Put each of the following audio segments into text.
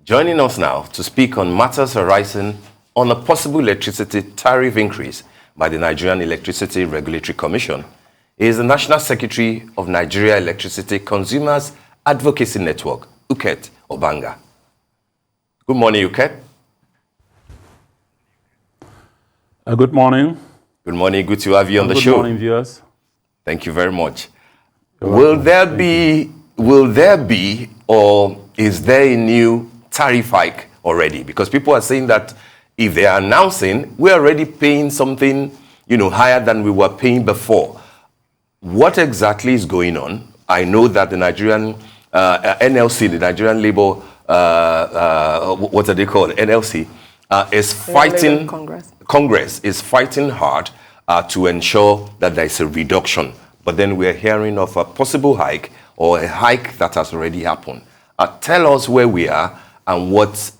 Joining us now to speak on matters arising on a possible electricity tariff increase by the Nigerian Electricity Regulatory Commission is the National Secretary of Nigeria Electricity Consumers Advocacy Network, UKET, OBONGA. Good morning, UKET. Good morning. Good morning. Good to have you on the show. Good morning, viewers. Thank you very much. Will there be, or is there a new tariff hike already? Because people are saying that if they are announcing, we're already paying something, higher than we were paying before. What exactly is going on? I know that the Nigerian NLC, the Nigerian Labor, what are they called? NLC, is fighting. Congress is fighting hard to ensure that there is a reduction. But then we're hearing of a possible hike or a hike that has already happened. Tell us where we are and what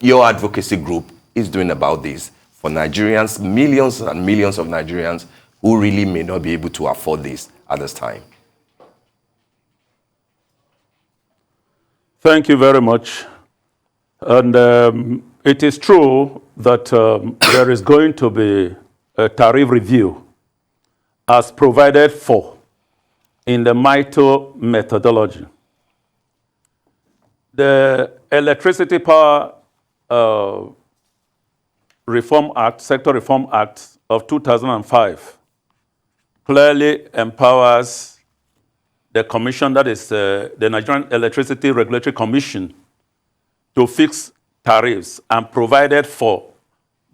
your advocacy group is doing about this for Nigerians, millions and millions of Nigerians who really may not be able to afford this at this time. Thank you very much. And it is true that there is going to be a tariff review as provided for in the MITO methodology. The Electricity Power Reform Act, Sector Reform Act of 2005 clearly empowers the commission, that is the Nigerian Electricity Regulatory Commission, to fix tariffs and provided for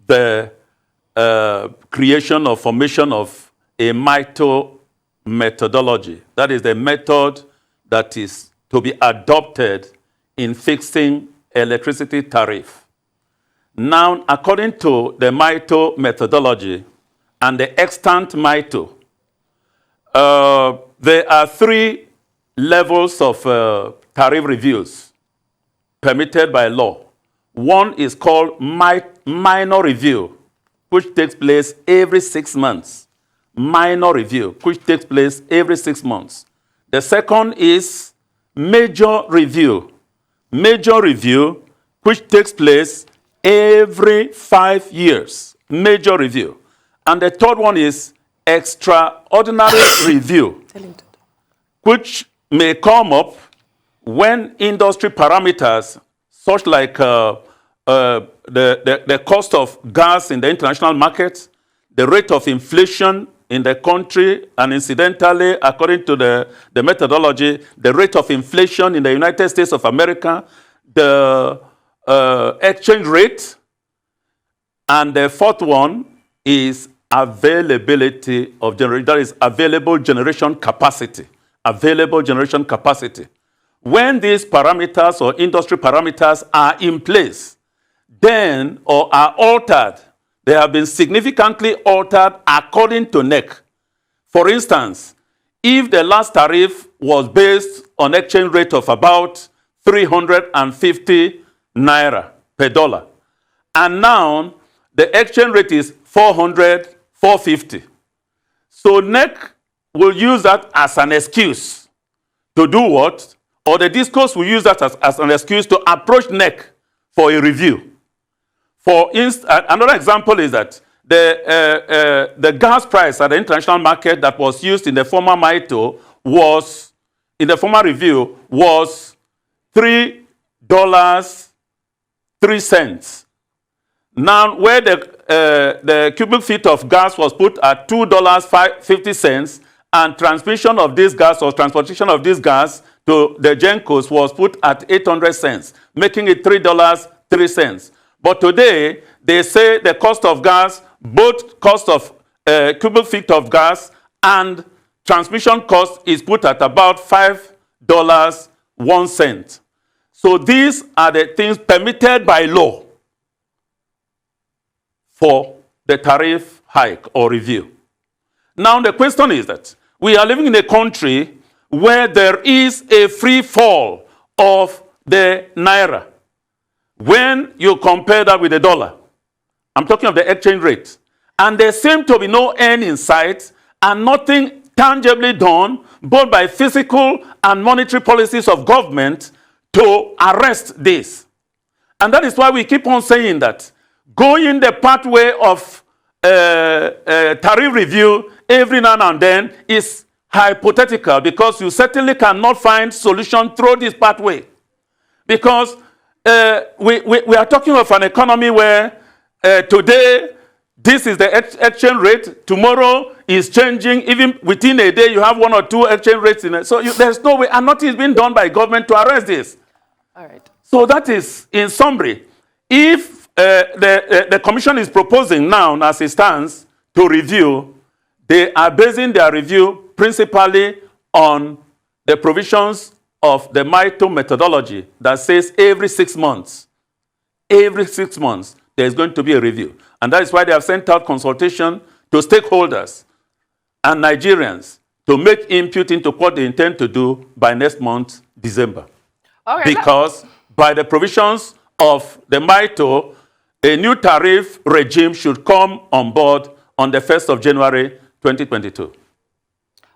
the creation or formation of a MITO methodology. That is the method that is to be adopted in fixing electricity tariff. Now, according to the MITO methodology and the extant MITO, there are three levels of tariff reviews permitted by law. One is called minor review, which takes place every 6 months. Minor review, which takes place every 6 months. The second is major review. Major review, which takes place every 5 years. Major review. And the third one is extraordinary review, which may come up when industry parameters, such like the cost of gas in the international market, the rate of inflation in the country, and incidentally, according to the methodology, the rate of inflation in the United States of America, the exchange rate, and the fourth one is availability of generation, that is available generation capacity. Available generation capacity. When these parameters or industry parameters are in place, then, or are altered, they have been significantly altered according to NEC. For instance, if the last tariff was based on exchange rate of about 350 naira per dollar, and now the exchange rate is 400, 450. So NEC will use that as an excuse to do what? Or the discourse will use that as an excuse to approach NEC for a review. For instance, another example is that the gas price at the international market that was used in the former MITO was, in the former review, was $3.03. Now, where the cubic feet of gas was put at $2.50, and transmission of this gas or transportation of this gas to the GENCOs was put at 800 cents, making it $3.03. But today, they say the cost of gas, both cost of cubic feet of gas and transmission cost is put at about $5.01. So these are the things permitted by law for the tariff hike or review. Now the question is that we are living in a country where there is a free fall of the naira. When you compare that with the dollar, I'm talking of the exchange rate, and there seems to be no end in sight and nothing tangibly done, both by physical and monetary policies of government, to arrest this. And that is why we keep on saying that going the pathway of tariff review every now and then is hypothetical, because you certainly cannot find solution through this pathway. Because we are talking of an economy where today this is the exchange rate, tomorrow is changing, even within a day you have 1 or 2 exchange rates in it. So there's no way, and nothing is being done by government to arrest this. All right. So that is, in summary, if the commission is proposing now, as it stands, to review, they are basing their review principally on the provisions of the MITO methodology that says every 6 months, there's going to be a review. And that is why they have sent out consultation to stakeholders and Nigerians to make input into what they intend to do by next month, December. Okay, because by the provisions of the MITO, a new tariff regime should come on board on the 1st of January, 2022.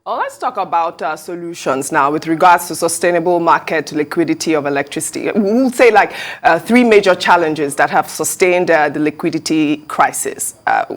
Well, let's talk about solutions now with regards to sustainable market liquidity of electricity. We'll say like 3 major challenges that have sustained the liquidity crisis,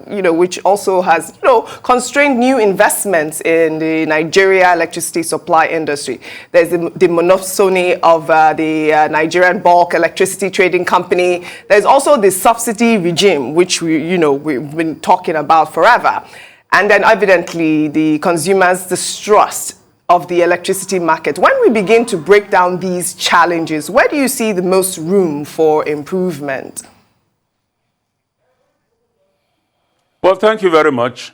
which also has, constrained new investments in the Nigeria electricity supply industry. There's the monopsony of the Nigerian bulk electricity trading company. There's also the subsidy regime, which we've been talking about forever. And then evidently the consumers' distrust of the electricity market. When we begin to break down these challenges, where do you see the most room for improvement? Well, thank you very much.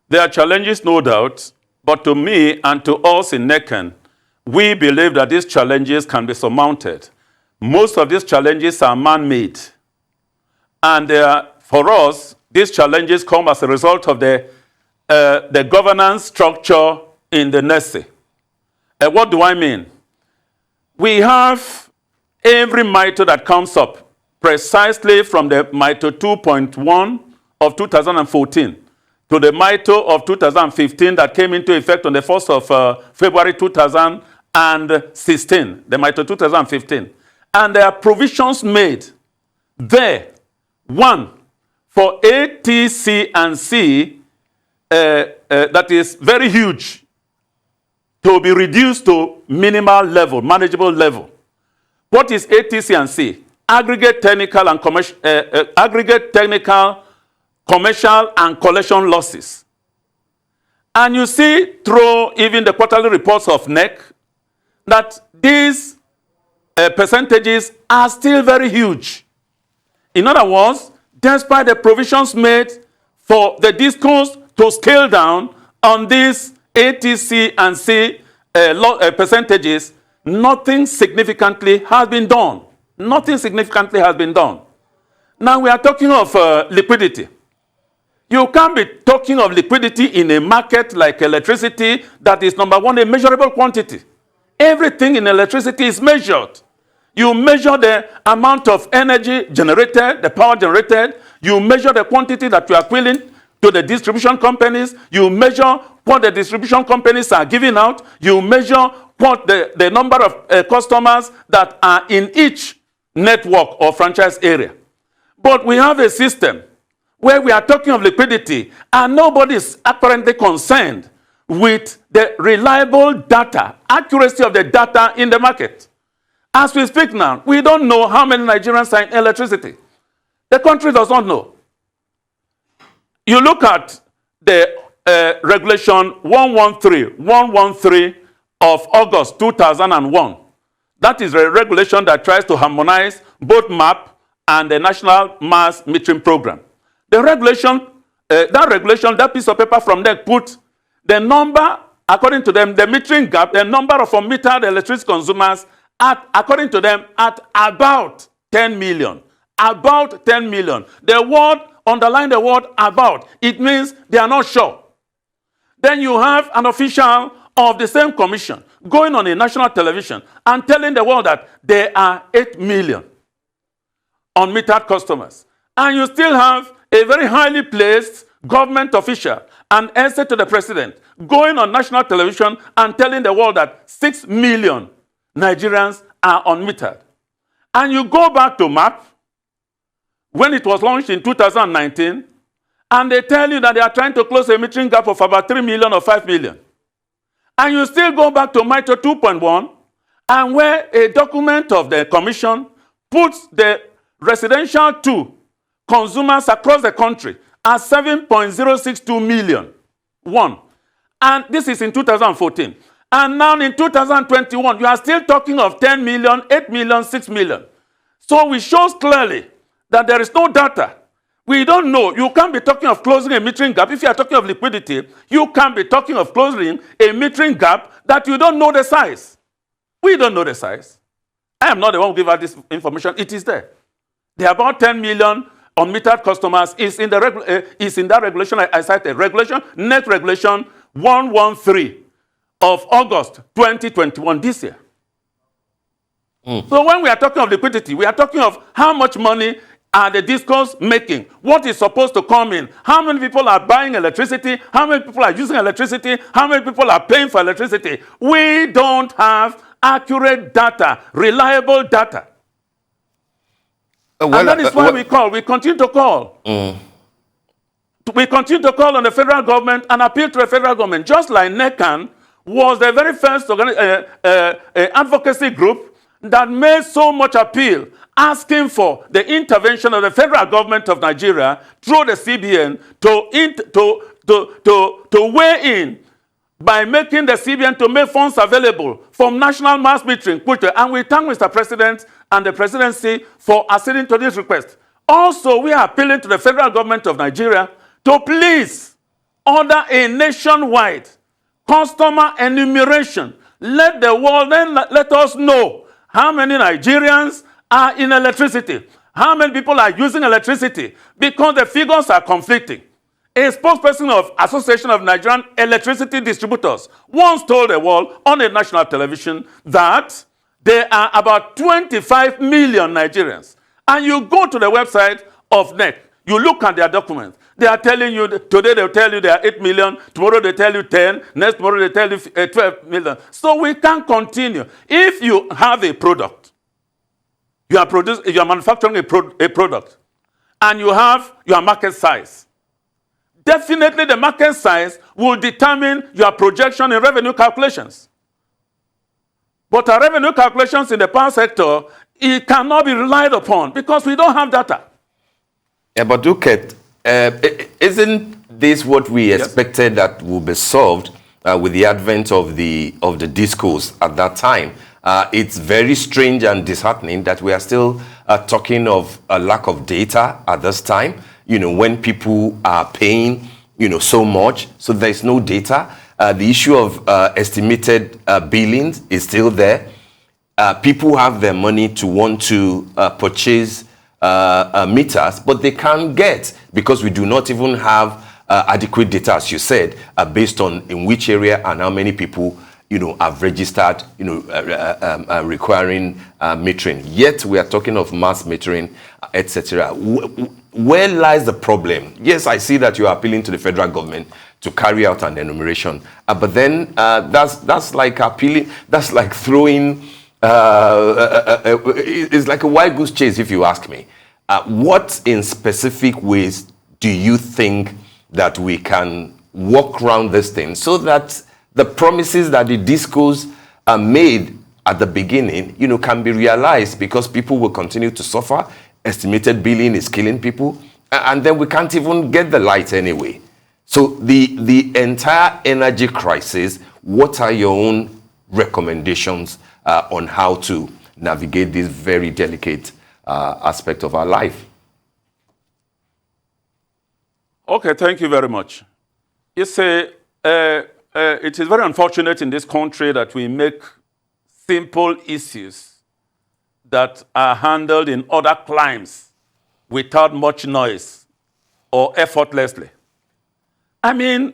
There are challenges, no doubt, but to me and to us in NECAN, we believe that these challenges can be surmounted. Most of these challenges are man-made. And for us, these challenges come as a result of the governance structure in the NESE. What do I mean? We have every MITO that comes up precisely from the MITO 2.1 of 2014 to the MITO of 2015 that came into effect on the 1st of February 2016, the MITO 2015. And there are provisions made there. One, for A, T, C, and C, that is very huge, to be reduced to minimal level, manageable level. What is A, T, C, and C? Aggregate technical, commercial, and collection losses. And you see through even the quarterly reports of NEC that these percentages are still very huge. In other words, despite the provisions made for the discourse to scale down on these ATC and C percentages, nothing significantly has been done. Nothing significantly has been done. Now we are talking of liquidity. You can't be talking of liquidity in a market like electricity that is, number one, a measurable quantity. Everything in electricity is measured. You measure the amount of energy generated, the power generated. You measure the quantity that you are willing to the distribution companies. You measure what the distribution companies are giving out. You measure what the number of customers that are in each network or franchise area. But we have a system where we are talking of liquidity and nobody is apparently concerned with the reliable data, accuracy of the data in the market. As we speak now, we don't know how many Nigerians are in electricity. The country does not know. You look at the regulation 113 of August 2001. That is a regulation that tries to harmonize both MAP and the National Mass Metering Program. The regulation, that piece of paper from there put the number, according to them, the metering gap, the number of unmetered electricity consumers, according to them, at about 10 million. About 10 million. The word, underline the word about. It means they are not sure. Then you have an official of the same commission going on a national television and telling the world that there are 8 million unmetered customers. And you still have a very highly placed government official, an essay to the president, going on national television and telling the world that 6 million Nigerians are unmetered. And you go back to MAP, when it was launched in 2019, and they tell you that they are trying to close a metering gap of about 3 million or 5 million. And you still go back to MITRE 2.1, and where a document of the commission puts the residential to consumers across the country at 7.062 million. One. And this is in 2014. And now in 2021, you are still talking of 10 million, 8 million, 6 million. So it shows clearly that there is no data. We don't know. You can't be talking of closing a metering gap. If you are talking of liquidity, you can't be talking of closing a metering gap that you don't know the size. We don't know the size. I am not the one who gave out this information. It is there. There are about 10 million unmetered customers is in that regulation I cited. Net regulation 113 of August 2021 this year. So when we are talking of liquidity, we are talking of how much money are the discos making, what is supposed to come in, how many people are buying electricity, how many people are using electricity, how many people are paying for electricity. We don't have accurate data, reliable data. And that is why we continue to call. We continue to call on the federal government and appeal to the federal government, just like NECAN was the very first advocacy group that made so much appeal, asking for the intervention of the federal government of Nigeria through the CBN to weigh in by making the CBN to make funds available from national mass metering. And we thank Mr. President and the presidency for acceding to this request. Also, we are appealing to the federal government of Nigeria to please order a nationwide customer enumeration. Let the world then let us know how many Nigerians are in electricity, how many people are using electricity, because the figures are conflicting. A spokesperson of Association of Nigerian Electricity Distributors once told the world on a national television that there are about 25 million Nigerians. And you go to the website of NEC, you look at their documents. They are telling you, today they'll tell you there are 8 million, tomorrow they tell you 10, next tomorrow they tell you 12 million. So we can't continue. If you have a product, you are manufacturing a product, and you have your market size, definitely the market size will determine your projection in revenue calculations. But our revenue calculations in the power sector, it cannot be relied upon because we don't have data. Yeah, but look at, isn't this what we expected that will be solved with the advent of the discourse at that time? It's very strange and disheartening that we are still talking of a lack of data at this time. You know, when people are paying, so much, so there's no data. The issue of estimated billings is still there. People have their money to want to purchase meters, but they can't get because we do not even have adequate data, as you said, based on in which area and how many people have registered, requiring metering. Yet we are talking of mass metering, etc. Where lies the problem? Yes, I see that you are appealing to the federal government to carry out an enumeration, but then that's like appealing. That's like throwing. It's like a wild goose chase, if you ask me. What in specific ways do you think that we can work around this thing so that the promises that the discourse made at the beginning, can be realized, because people will continue to suffer. Estimated billing is killing people, and then we can't even get the light anyway. So the entire energy crisis, what are your own recommendations on how to navigate this very delicate aspect of our life? Okay, thank you very much. You say, it is very unfortunate in this country that we make simple issues that are handled in other climes without much noise or effortlessly. I mean,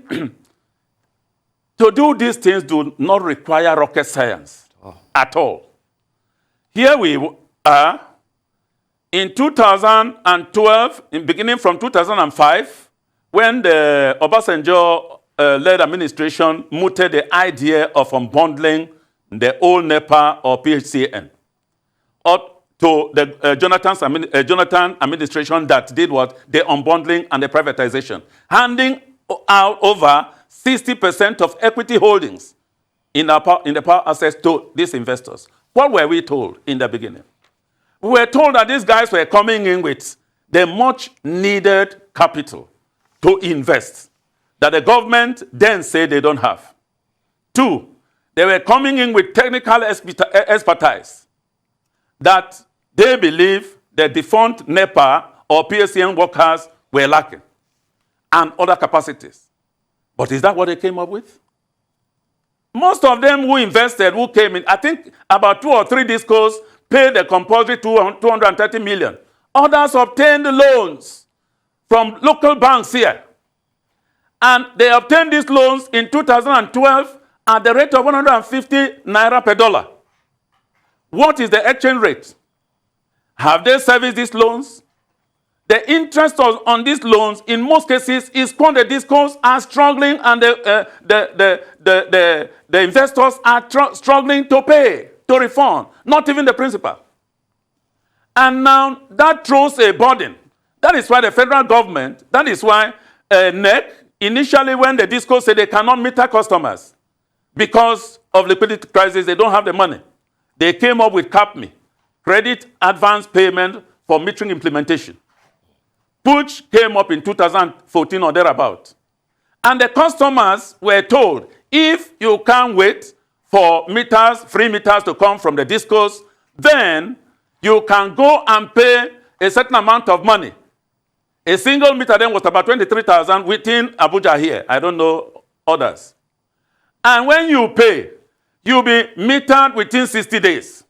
to do these things do not require rocket science at all. Here we are in 2012, beginning from 2005, when the Obasanjo-led administration mooted the idea of unbundling the old NEPA or PHCN. to the Jonathan administration that did what? The unbundling and the privatization, handing out over 60% of equity holdings in the power assets to these investors. What were we told in the beginning? We were told that these guys were coming in with the much needed capital to invest that the government then said they don't have. 2, they were coming in with technical expertise that they believe the defunct NEPA or PSCN workers were lacking, and other capacities. But is that what they came up with? Most of them who invested, who came in, I think about 2 or 3 discos paid the compulsory 230 million. Others obtained loans from local banks here. And they obtained these loans in 2012 at the rate of 150 naira per dollar. What is the exchange rate? Have they serviced these loans? The interest on these loans, in most cases, is when the discos are struggling and the investors are struggling to pay, to refund, not even the principal. And now that throws a burden. That is why the federal government, that is why NEC, initially when the discos said they cannot meet their customers because of liquidity crisis, they don't have the money. They came up with CAPME, Credit Advance Payment for Metering Implementation, which came up in 2014 or thereabout. And the customers were told, if you can't wait for meters, free meters to come from the discos, then you can go and pay a certain amount of money. A single meter then was about 23,000 within Abuja here. I don't know others. And when you pay, you'll be metered within 60 days.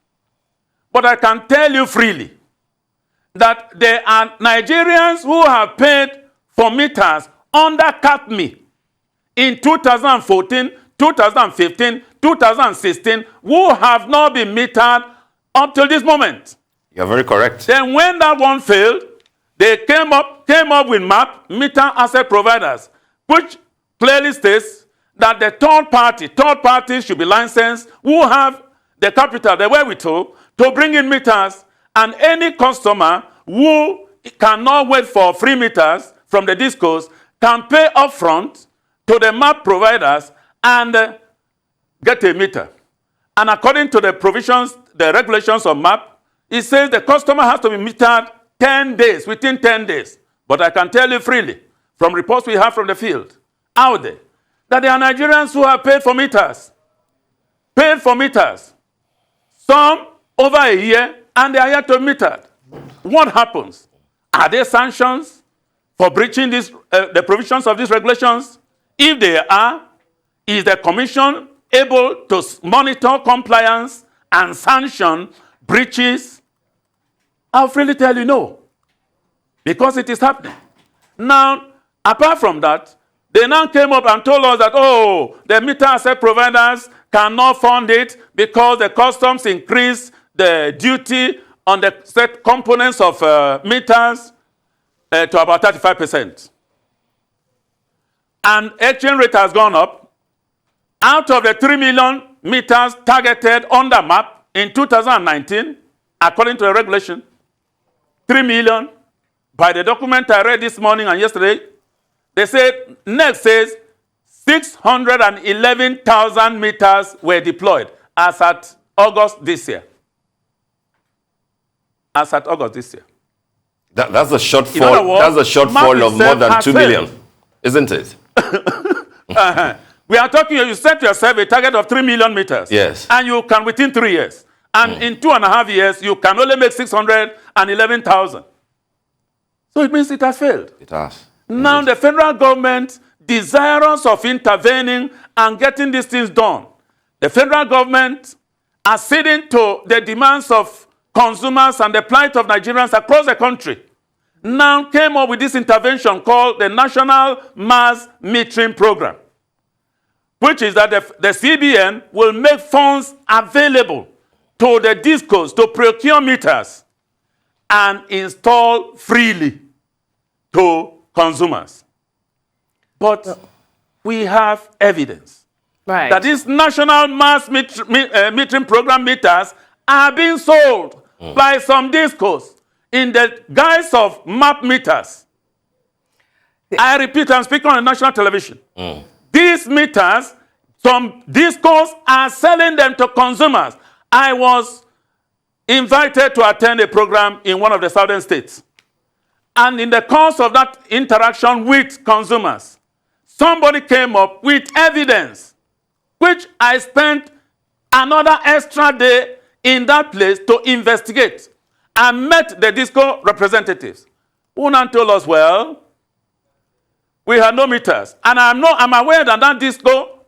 But I can tell you freely that there are Nigerians who have paid for meters under CAPME in 2014, 2015, 2016, who have not been metered up till this moment. You're very correct. Then when that one failed, they came up with MAP, meter asset providers, which clearly states that the third parties should be licensed, who have the capital, the wherewithal, to bring in meters, and any customer who cannot wait for free meters from the discos can pay upfront to the MAP providers and get a meter. And according to the provisions, the regulations of MAP, it says the customer has to be metered 10 days, within 10 days. But I can tell you freely, from reports we have from the field, out there, that there are Nigerians who have paid for meters. Paid for meters. Some over a year, and they are yet to be metered. What happens? Are there sanctions for breaching the provisions of these regulations? If they are, is the Commission able to monitor compliance and sanction breaches? I'll freely tell you no, because it is happening. Now, apart from that, they now came up and told us that, oh, the meter asset providers cannot fund it because the customs increased the duty on the set components of meters to about 35%. And exchange rate has gone up. Out of the 3 million meters targeted under MAP in 2019, according to the regulation, 3 million, by the document I read this morning and yesterday, they said, NEC says 611,000 meters were deployed as at August this year. As at August this year. That's a shortfall. That's a shortfall of more than 2 million, isn't it? We are talking, you set yourself a target of 3 million meters. Yes. And you can within 3 years. And in 2.5 years, you can only make 611,000. So it means it has failed. It has. Now the federal government, desirous of intervening and getting these things done, the federal government, acceding to the demands of consumers and the plight of Nigerians across the country, now came up with this intervention called the National Mass Metering Program, which is that the CBN will make funds available to the discos to procure meters and install freely to consumers. But we have evidence that these National Mass Metering Program meters are being sold by some discos in the guise of map meters. I repeat, I'm speaking on national television. These meters, some discos are selling them to consumers. I was invited to attend a program in one of the southern states. And in the course of that interaction with consumers, somebody came up with evidence, which I spent another extra day in that place to investigate. I met the disco representatives, who now told us, well, we had no meters. And I'm aware that that disco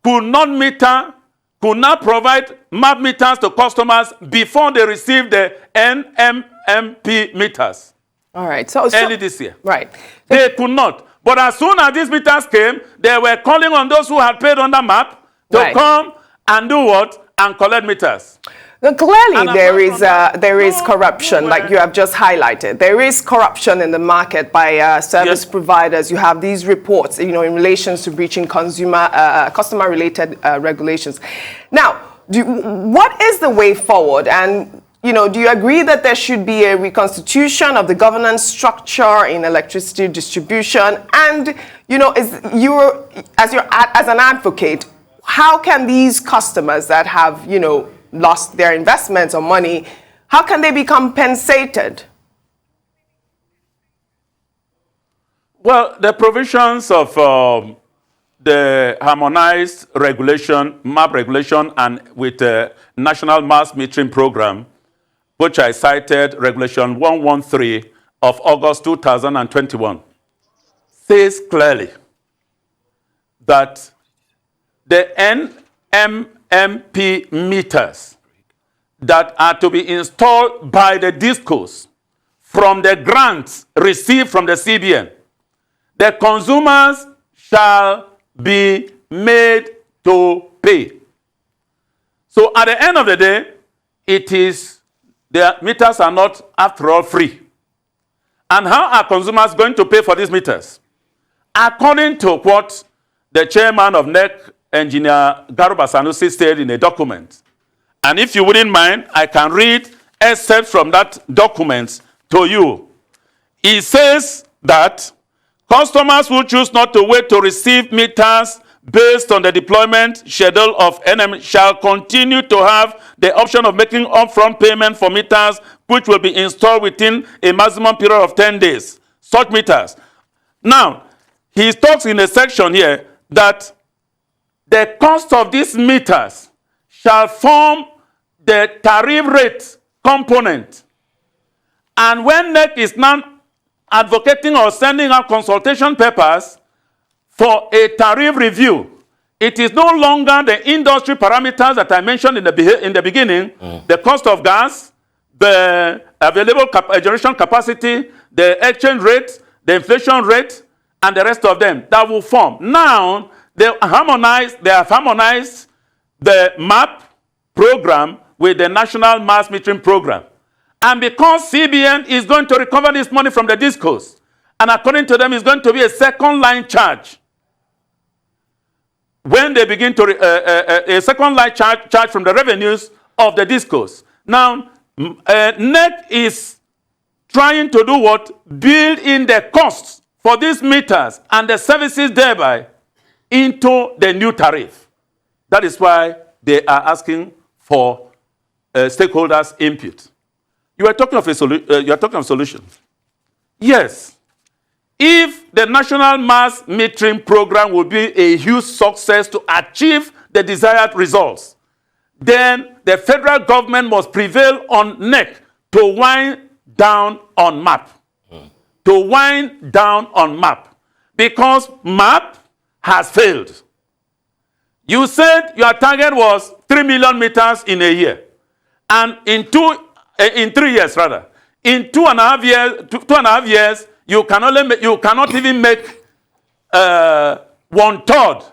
could not provide map meters to customers before they received the NMMP meters. All right. So early this year. Right. They could not. But as soon as these meters came, they were calling on those who had paid on the map to come and do what? And collect meters. Clearly, there is corruption, like you have just highlighted. There is corruption in the market by service providers. You have these reports, in relation to breaching customer-related regulations. Now, what is the way forward? And do you agree that there should be a reconstitution of the governance structure in electricity distribution? And as an advocate, how can these customers that have lost their investments or money, how can they be compensated? Well, the provisions of the harmonized regulation, MAP regulation, and with the National Mass Metering Program, which I cited, Regulation 113 of August 2021, says clearly that the NMMP meters that are to be installed by the discos from the grants received from the CBN, the consumers shall be made to pay. So at the end of the day, the meters are not, after all, free. And how are consumers going to pay for these meters? According to what the chairman of NEC, Engineer Garuba Sanusi, said in a document. And if you wouldn't mind, I can read excerpts from that document to you. He says that customers who choose not to wait to receive meters based on the deployment schedule of NM shall continue to have the option of making upfront payment for meters which will be installed within a maximum period of 10 days. Such meters. Now, he talks in a section here that the cost of these meters shall form the tariff rate component. And when NEC is now advocating or sending out consultation papers for a tariff review, it is no longer the industry parameters that I mentioned in the beginning, the cost of gas, the available generation capacity, the exchange rate, the inflation rate, and the rest of them that will form. Now, they have harmonized the MAP program with the National Mass Metering Program. And because CBN is going to recover this money from the discos, and according to them, it's going to be a second line charge. When they begin to, a second line charge from the revenues of the discos. Now, NEC is trying to do what? Build in the costs for these meters and the services thereby into the new tariff. That is why they are asking for stakeholders' input. You are talking of solutions. Yes. If the National Mass Metering Program will be a huge success to achieve the desired results, then the federal government must prevail on NEC to wind down on MAP. To wind down on MAP. Because MAP has failed. You said your target was 3 million meters in a year. And in 3 years, rather. In 2.5 years, you cannot even make 1/3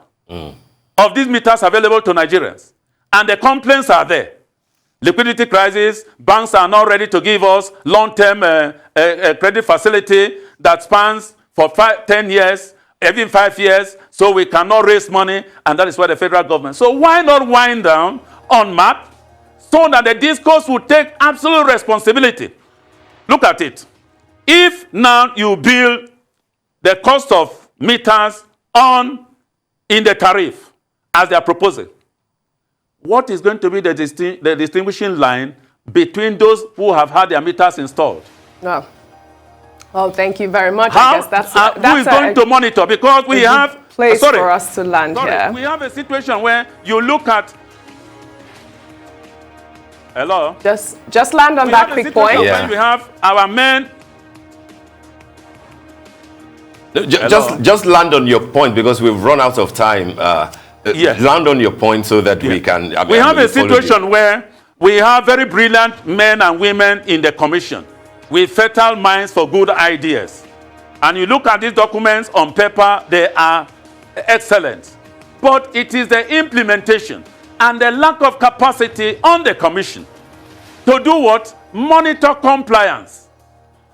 of these meters available to Nigerians. And the complaints are there. Liquidity crisis, banks are not ready to give us long-term credit facility that spans for 10 years, even 5 years, so we cannot raise money, and that is why the federal government. So why not wind down on MAP so that the discos will take absolute responsibility. Look at it. If now you build the cost of meters in the tariff, as they are proposing, what is going to be the distinguishing line between those who have had their meters installed? No. Well, thank you very much. How, I guess that's who is going to monitor? Because we have place for us to land here. We have a situation where you look at. Hello. Just land on that quick point. Yeah. We have our men. Just land on your point, because we've run out of time. Yes. Land on your point so that we can. We have a situation where we have very brilliant men and women in the commission with fertile minds for good ideas. And you look at these documents on paper, they are excellent. But it is the implementation and the lack of capacity on the commission to do what? Monitor compliance.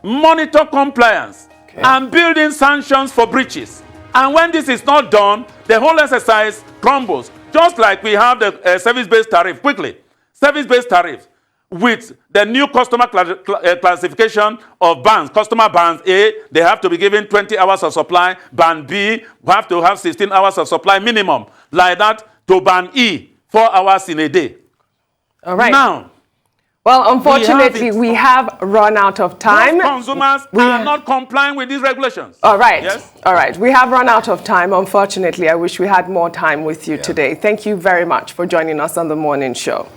Monitor compliance. Okay. And building sanctions for breaches. And when this is not done, the whole exercise crumbles. Just like we have the service-based tariff. Quickly. Service-based tariff. With the new customer classification of bands, customer bands A, they have to be given 20 hours of supply. Band B, we have to have 16 hours of supply minimum. Like that to band E, 4 hours in a day. All right. Now, well, unfortunately, we have run out of time. Most consumers are not complying with these regulations. All right. Yes? All right. We have run out of time. Unfortunately, I wish we had more time with you today. Thank you very much for joining us on the morning show.